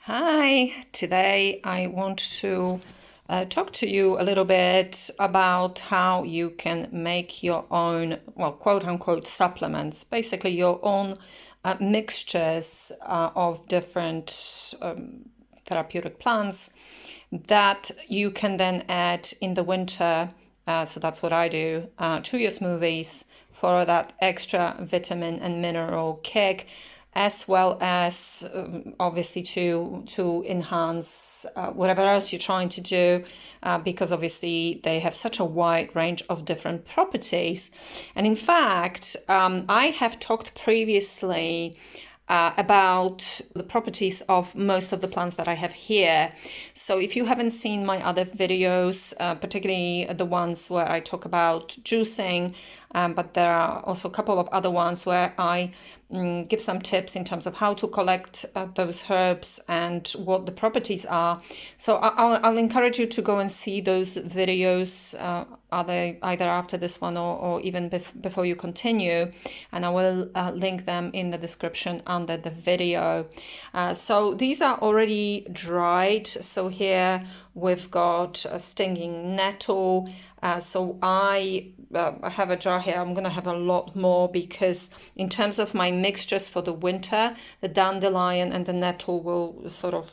Hi, today I want to talk to you a little bit about how you can make your own, well, quote unquote, supplements, basically your own mixtures of different therapeutic plants that you can then add in the winter. So that's what I do to your smoothies for that extra vitamin and mineral kick, as well as obviously to enhance whatever else you're trying to do, because obviously they have such a wide range of different properties. And in fact, I have talked previously about the properties of most of the plants that I have here. So if you haven't seen my other videos, particularly the ones where I talk about juicing, but there are also a couple of other ones where I give some tips in terms of how to collect those herbs and what the properties are. So I'll encourage you to go and see those videos either after this one or even before you continue, and I will link them in the description under the video. So these are already dried. So here we've got a stinging nettle. So I have a jar here. I'm going to have a lot more because in terms of my mixtures for the winter, the dandelion and the nettle will sort of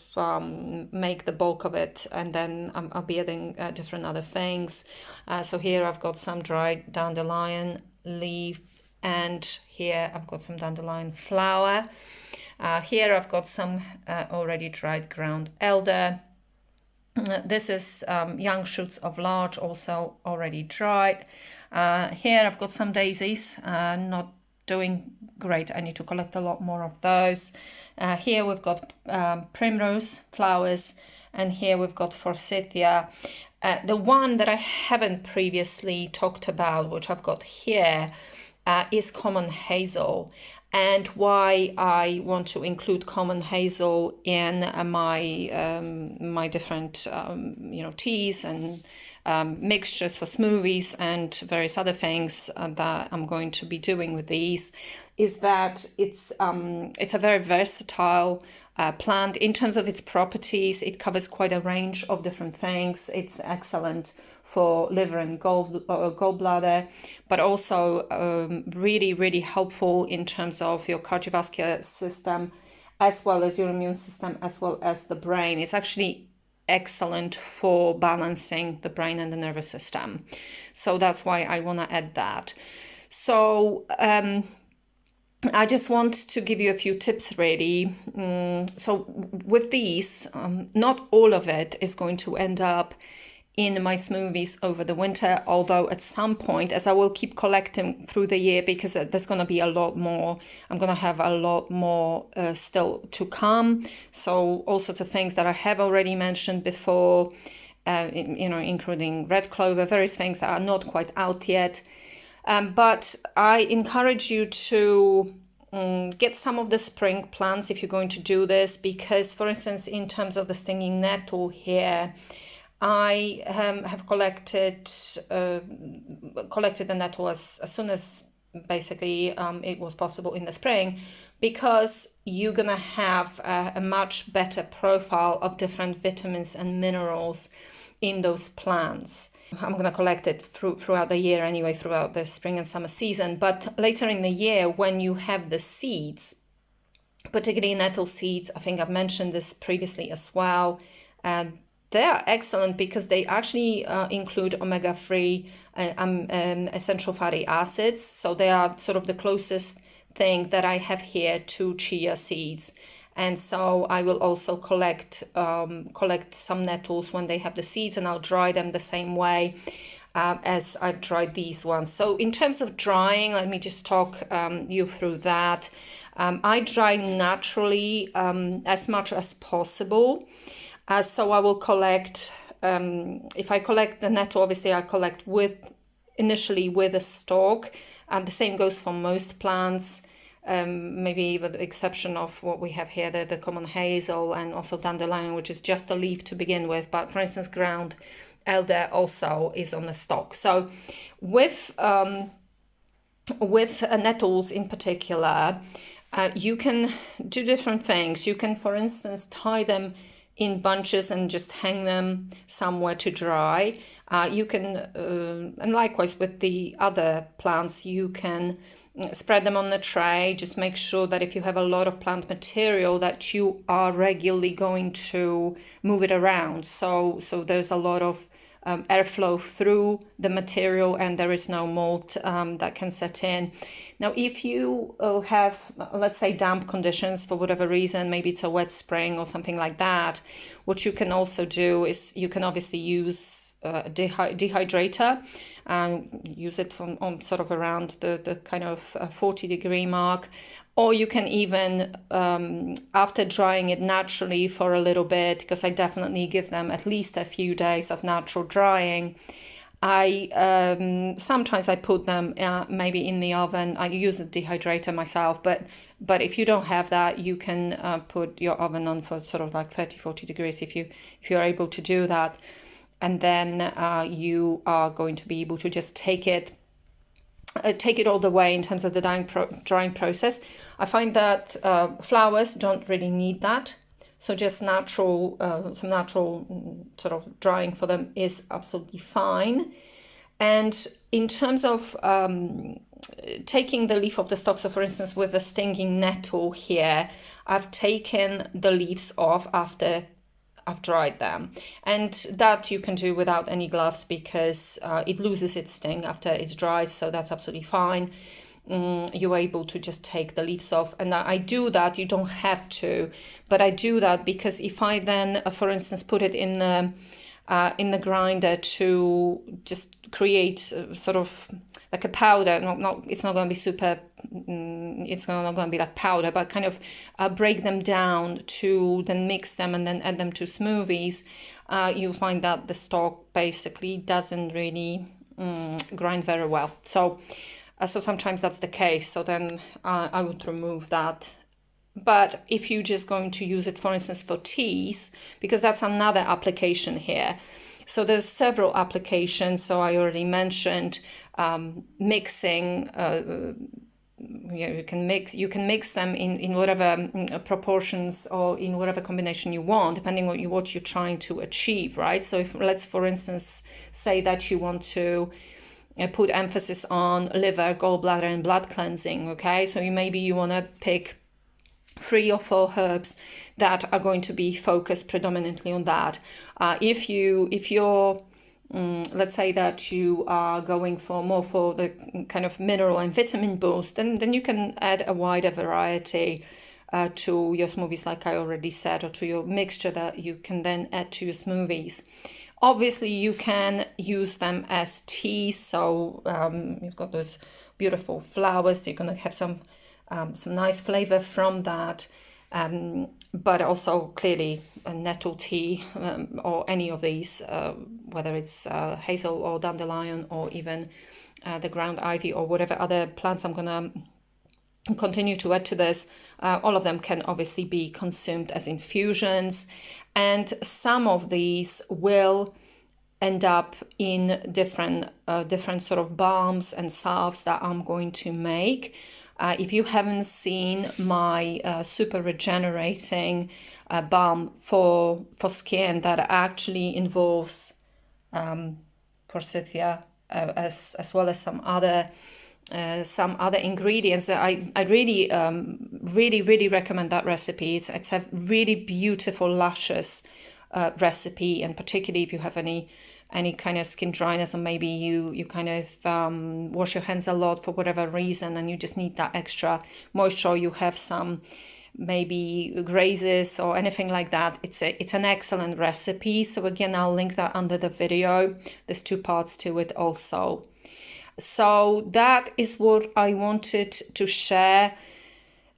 make the bulk of it, and then I'll be adding different other things. So here I've got some dried dandelion leaf, and here I've got some dandelion flower. Here I've got some already dried ground elder. This is young shoots of larch, also already dried. Here I've got some daisies, not doing great. I need to collect a lot more of those. Here we've got primrose flowers, and here we've got forsythia. The one that I haven't previously talked about, which I've got here, is common hazel. And why I want to include common hazel in my different teas and mixtures for smoothies and various other things that I'm going to be doing with these is that it's a very versatile plant in terms of its properties. It covers quite a range of different things. It's excellent for liver and gallbladder, but also really, really helpful in terms of your cardiovascular system, as well as your immune system, as well as the brain. It's actually excellent for balancing the brain and the nervous system. So that's why I want to add that. So I just want to give you a few tips really. So with these, not all of it is going to end up in my smoothies over the winter, although at some point, as I will keep collecting through the year, because there's going to be a lot more, I'm going to have a lot more still to come. So all sorts of things that I have already mentioned before, including red clover, various things that are not quite out yet. But I encourage you to get some of the spring plants if you're going to do this, because for instance, in terms of the stinging nettle here, I have collected the nettle as soon as basically it was possible in the spring, because you're gonna have a much better profile of different vitamins and minerals in those plants. I'm going to collect it throughout the year anyway, throughout the spring and summer season. But later in the year, when you have the seeds, particularly nettle seeds, I think I've mentioned this previously as well, they are excellent because they actually include omega-3 essential fatty acids. So they are sort of the closest thing that I have here to chia seeds. And so I will also collect some nettles when they have the seeds, and I'll dry them the same way as I've dried these ones. So in terms of drying, let me just talk you through that. I dry naturally as much as possible. So I will collect, if I collect the nettle, obviously I collect initially with a stalk, and the same goes for most plants. Maybe with the exception of what we have here, the common hazel and also dandelion, which is just a leaf to begin with. But for instance, ground elder also is on the stalk. So with nettles in particular, You can do different things. You can, for instance, tie them in bunches and just hang them somewhere to dry. You can, and likewise with the other plants, you can spread them on the tray. Just make sure that if you have a lot of plant material, that you are regularly going to move it around. So there's a lot of airflow through the material and there is no mold that can set in. Now, if you have, let's say, damp conditions for whatever reason, maybe it's a wet spring or something like that, what you can also do is you can obviously use a dehydrator and use it on sort of around the kind of 40-degree mark. Or you can even, after drying it naturally for a little bit, because I definitely give them at least a few days of natural drying, I sometimes I put them maybe in the oven. I use a dehydrator myself, but if you don't have that, you can put your oven on for sort of like 30-40 degrees if you're able to do that, and then you are going to be able to just take it all the way in terms of the drying process. I find that flowers don't really need that. So just some natural sort of drying for them is absolutely fine. And in terms of taking the leaf off the stalk, so for instance, with the stinging nettle here, I've taken the leaves off after I've dried them. And that you can do without any gloves because it loses its sting after it's dried, so that's absolutely fine. You're able to just take the leaves off, and I do that. You don't have to, but I do that because if I then, for instance, put it in the grinder to just create sort of like a powder, it's not going to be super, it's not going to be like powder, but kind of break them down to then mix them and then add them to smoothies, you'll find that the stalk basically doesn't really grind very well. So sometimes that's the case. So then I would remove that. But if you're just going to use it, for instance, for teas, because that's another application here. So there's several applications. So I already mentioned mixing. You can mix them in whatever proportions or in whatever combination you want, depending on what you're trying to achieve, right? So if let's, for instance, say that you want to put emphasis on liver, gallbladder, and blood cleansing. Okay, so maybe you want to pick 3 or 4 herbs that are going to be focused predominantly on that. If you're let's say that you are going for more for the kind of mineral and vitamin boost, then you can add a wider variety to your smoothies, like I already said, or to your mixture that you can then add to your smoothies. Obviously, you can use them as teas. So you've got those beautiful flowers. You're going to have some nice flavor from that. But also clearly a nettle tea or any of these, whether it's hazel or dandelion or even the ground ivy or whatever other plants I'm going to continue to add to this, all of them can obviously be consumed as infusions, and some of these will end up in different sort of balms and salves that I'm going to make. If you haven't seen my super regenerating balm for skin that actually involves forsythia as well as some other ingredients, that I really recommend that recipe. It's a really beautiful, luscious recipe, and particularly if you have any kind of skin dryness, or maybe you kind of wash your hands a lot for whatever reason and you just need that extra moisture, you have some maybe grazes or anything like that, it's an excellent recipe. So again, I'll link that under the video. There's 2 parts to it also. So that is what I wanted to share.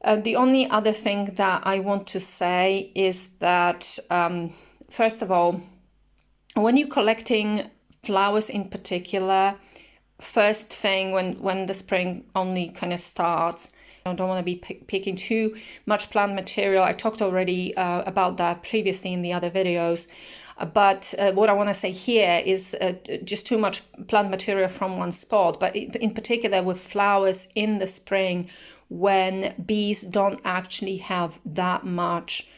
The only other thing that I want to say is that first of all, when you're collecting flowers in particular, first thing when the spring only kind of starts, I don't want to be picking too much plant material. I talked already about that previously in the other videos. But what I want to say here is just too much plant material from one spot. But in particular with flowers in the spring, when bees don't actually have that much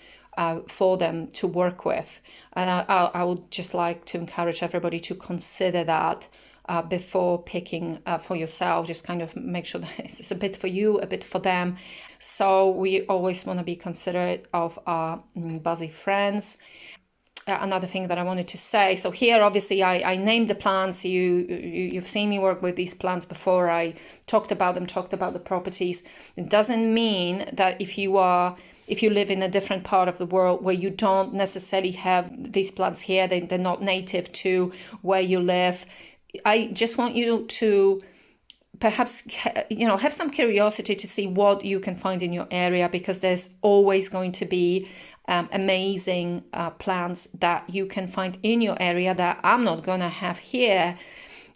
for them to work with. And I would just like to encourage everybody to consider that before picking for yourself. Just kind of make sure that it's a bit for you, a bit for them. So we always want to be considerate of our buzzy friends. Another thing that I wanted to say, so here obviously I named the plants. You've seen me work with these plants before. I talked about them, talked about the properties. It doesn't mean that if you live in a different part of the world where you don't necessarily have these plants here, they're not native to where you live. I just want you to perhaps, have some curiosity to see what you can find in your area, because there's always going to be amazing plants that you can find in your area that I'm not going to have here.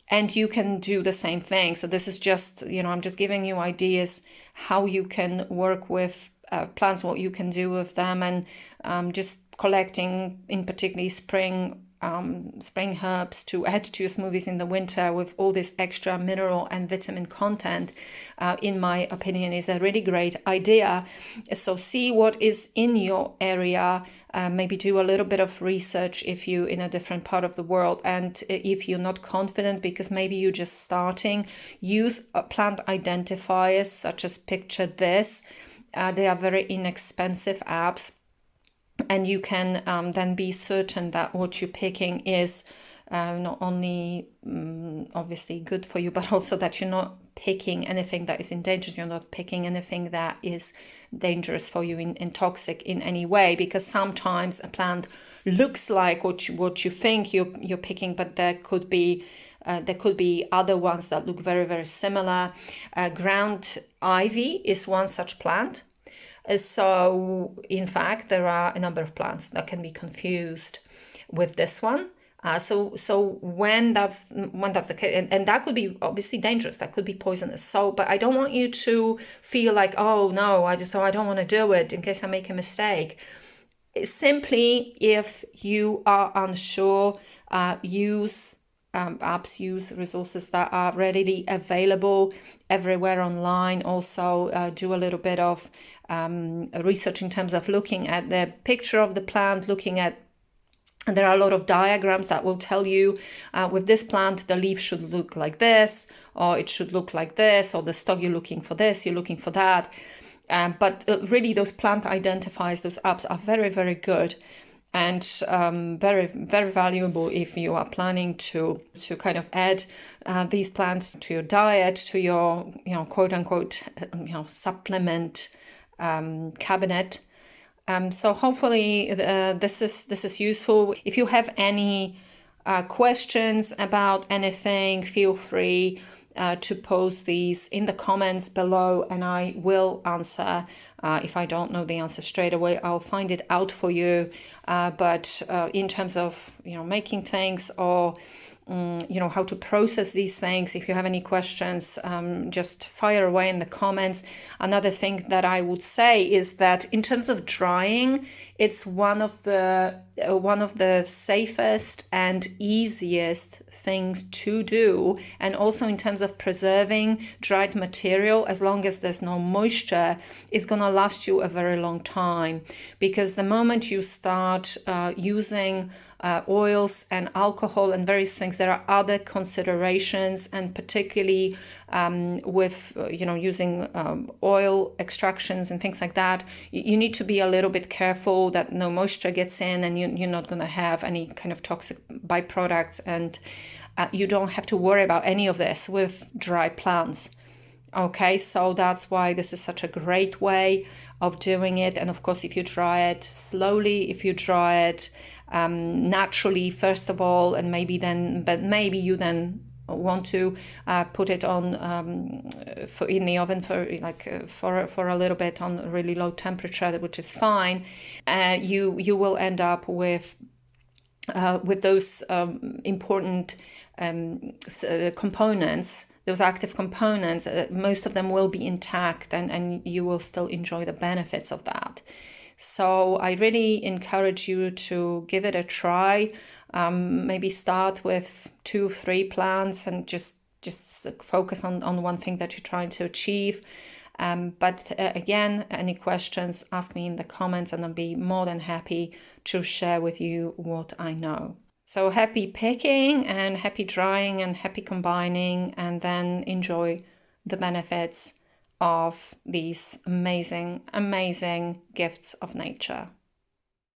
And you can do the same thing. So this is just, I'm just giving you ideas how you can work with plants, what you can do with them, and just collecting, in particularly spring herbs to add to your smoothies in the winter with all this extra mineral and vitamin content, in my opinion, is a really great idea. So see what is in your area. Maybe do a little bit of research if you're in a different part of the world. And if you're not confident because maybe you're just starting, use plant identifiers such as Picture This. They are very inexpensive apps. And you can then be certain that what you're picking is not only obviously good for you, but also that you're not picking anything that is endangered. You're not picking anything that is dangerous for you and toxic in any way, because sometimes a plant looks like what you think you're picking, but there could be other ones that look very, very similar. Ground ivy is one such plant. So, in fact, there are a number of plants that can be confused with this one. So when that's the case, and that could be obviously dangerous, that could be poisonous. So, but I don't want you to feel like, oh no, I don't want to do it in case I make a mistake. Simply, if you are unsure, use apps, use resources that are readily available everywhere online. Also, do a little bit of research in terms of looking at the picture of the plant, and there are a lot of diagrams that will tell you with this plant, the leaf should look like this, or it should look like this, or the stalk, you're looking for this, you're looking for that. But really, those plant identifiers, those apps are very, very good and very, very valuable if you are planning to kind of add these plants to your diet, to your, quote unquote, supplement cabinet. So hopefully this is useful. If you have any questions about anything, feel free to post these in the comments below, and I will answer. If I don't know the answer straight away, I'll find it out for you. But in terms of making things, or how to process these things, if you have any questions, just fire away in the comments. Another thing that I would say is that in terms of drying, it's one of the safest and easiest things to do. And also in terms of preserving dried material, as long as there's no moisture, it's going to last you a very long time. Because the moment you start using oils and alcohol and various things, there are other considerations, and particularly with using oil extractions and things like that, you need to be a little bit careful that no moisture gets in, and you're not going to have any kind of toxic byproducts, and you don't have to worry about any of this with dry plants. Okay, so that's why this is such a great way of doing it. And of course, if you dry it slowly, if you dry it naturally first of all, and maybe you then want to put it on in the oven for a little bit on really low temperature, which is fine. You will end up with those important components, those active components. Most of them will be intact, and you will still enjoy the benefits of that. So I really encourage you to give it a try. Maybe start with 2-3 plants and just focus on one thing that you're trying to achieve. But again, any questions, ask me in the comments and I'll be more than happy to share with you what I know. So happy picking and happy drying and happy combining, and then enjoy the benefits of these amazing, amazing gifts of nature.